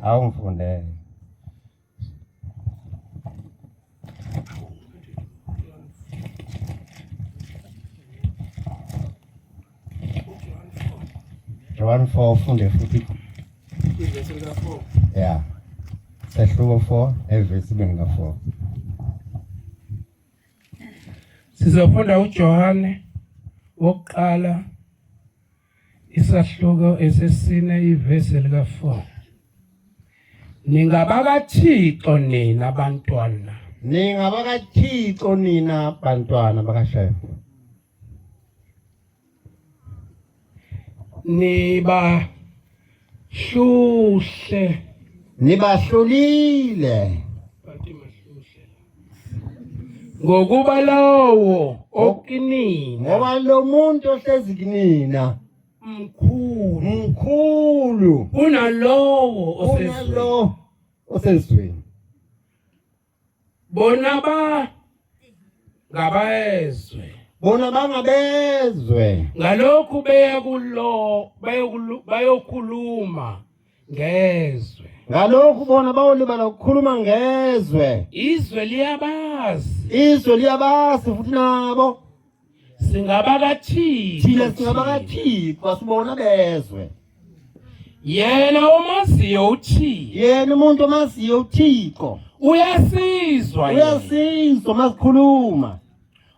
Awumfunde. John 4 ufunde futhi. Ivesi lika 4. Yeah. Sehluko 4 evesi lika 4. Sizofunda uJohane wokuqala isahluko esesine ivesi lika 4. NingabakaThixo nina abantwana. NingabakaThixo nina bantwana bakaShefu. Nibahlulile. Ngokuba lawo okinina. Ngoba lo muntu ohlezi kinina mkhulu unalowo osezweni. Bona ngabayezwe. Bona bangabezwe. Ngalokhu bayokhuluma ngezwe. Ngalokhu bona bawulibala ukukhuluma ngezwe. Izwe liyabazi futhi nabo. SingabakaThixo. Thina singabakaThixo sibona bezwe. Yena omaziyo uThixo. Yena umuntu omaziyo uThixo. Uyasizwa masikhuluma.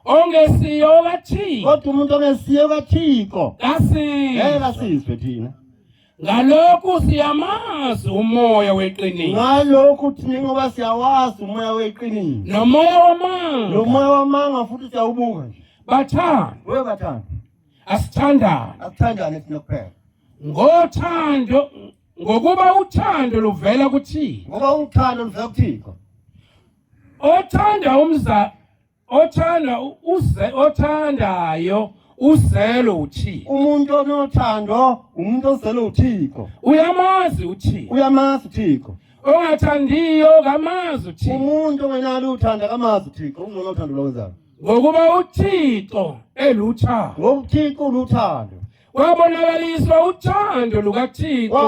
Ongesiyo kaThixo. Kodwa umuntu ongesiyo kaThixo kasizwe thina. Ngalokhu siyamazi umoya weqiniso. Ngalokhu thina ngoba siyawazi umoya weqiniso. Nomoya wamanga. Nomoya wamanga futhi siyawubuka nje. Bathanda. Asithandane thina kuphela. Ngokuba uthando luvela kuThixo. Ngoba uthando luvela kuThixo. Othandayo uzelo uThixo. Umuntu onothando umuntu ozelo uThixo. Uyamazi uThixo. Ongathandiyo kamazi uThixo. Umuntu ongenalo uthando kamazi uThixo. Ungcono uthando lwenzani? Ngokuba uThixo eluthando. Ngoba uThixo uluthando. Wabonakaliswa uthando lukaThixo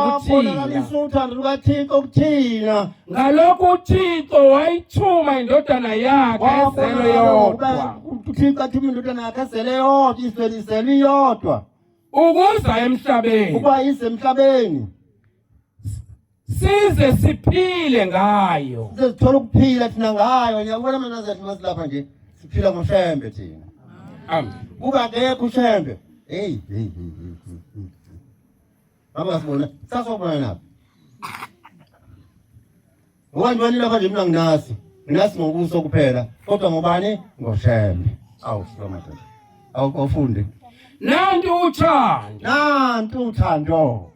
kuthina. Ngalokhu uThixo wayithuma indodana yakhe esele yodwa. uThixo athuma indodana yakhe esele yodwa, iswelisele iyodwa. Ukuza emhlabeni. Ukuba ize emhlabeni. Size siphile ngayo. Size sithole ukuphila thina ngayo. Ngiyabona mina zethu masilapha nje siphila ngoshembe thina. Amen. Kuba akekho ushembe. Hey. Baba sibona, sasobona naphi? Ngobani lapha nje mina nginasi ngokuso kuphela, kodwa ngobani? Ngoshembe. Sibona nje. Awufunde. Nantu uthando.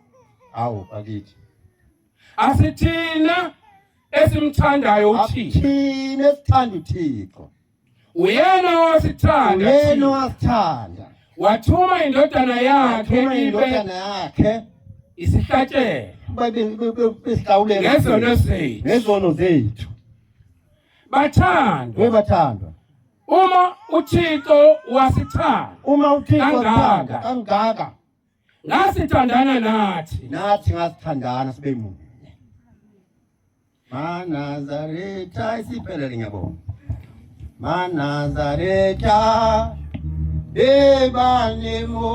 Akithi. Asithina esimthandayo uThixo. Thina esithanda uThixo. Uyena wasithanda. Wathuma indodana yakhe isihlatshelo. Ngezono zethu. Bathandwa. Uma uThixo wasithanda. Kangaka. Ngasithandana nathi ngasithandana sibe munye. Manazaretha isiphelele ngiyabona. Manazaretha ebanemo.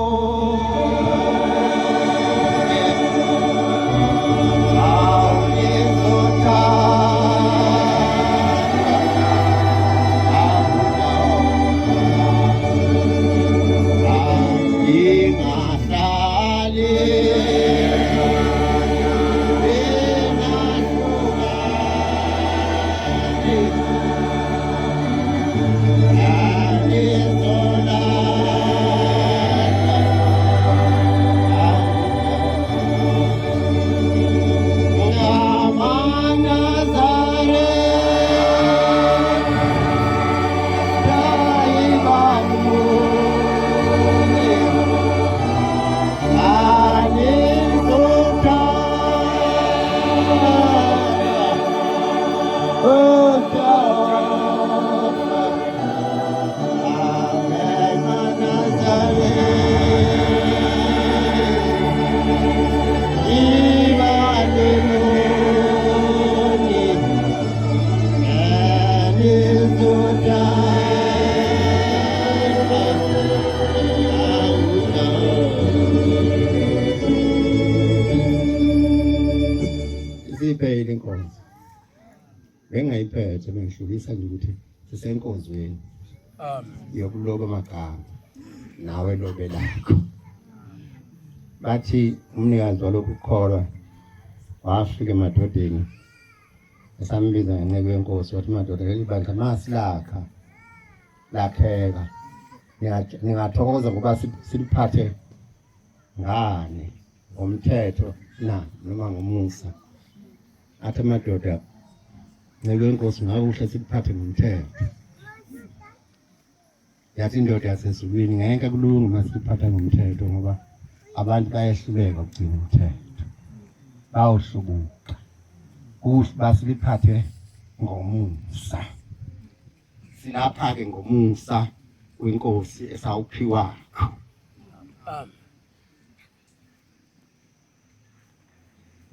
Yeah. bengayiphethe bengidlulisa nje ukuthi sisenkonzweni yokuloba amagama nawe lobe lakho. Bathi umnikazi walokhu ukukholwa wafika emadodeni esambiza ngenceku yenkosi wathi madoda leli bandla masi lakheka ningathokoza ngoba siliphathe ngane ngomthetho noma ngomusa. Athi madoda nceku yenkosi ngakuhle siliphathe ngomthetho. Yathi indoda yasezulwini ngeke kulunge masiliphatha ngomthetho ngoba abantu bayehluleka ukugcina umthetho bawuhlubuka. Kuhle basiliphathe ngomusa. Silapha-ke ngomusa wenkosi esawuphiwakho.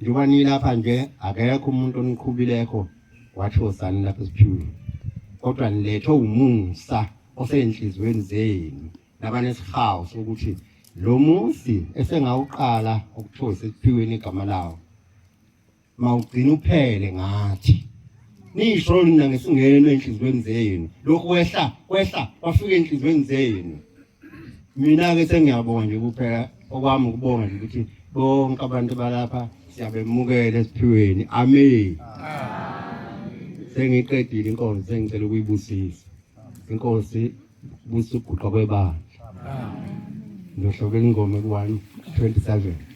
Njengoba nilapha nje akekho umuntu oniqhubileko wathi wozani lapha esiphiweni, kodwa nilethe umusa osenhlizweni zenu nabanesihawu sokuthi lo musi esengawuqala ukuthoza esiphiweni igama lawo mawugcina uphele ngathi. Nisho nina ngesingeno enhlizweni zenu lokhu kwehla wafika enhlizweni zenu. Mina-ke sengiyabonga nje kuphela okwami ukubonga nje ukuthi bonke abantu balapha siyabemukela esiphiweni. Amen. Sengiqedile inkonzo, sengicela ukuyibusisa. Inkosi busa ukuguqa kwebandla. Ngizohlobela ingoma ku-1:27.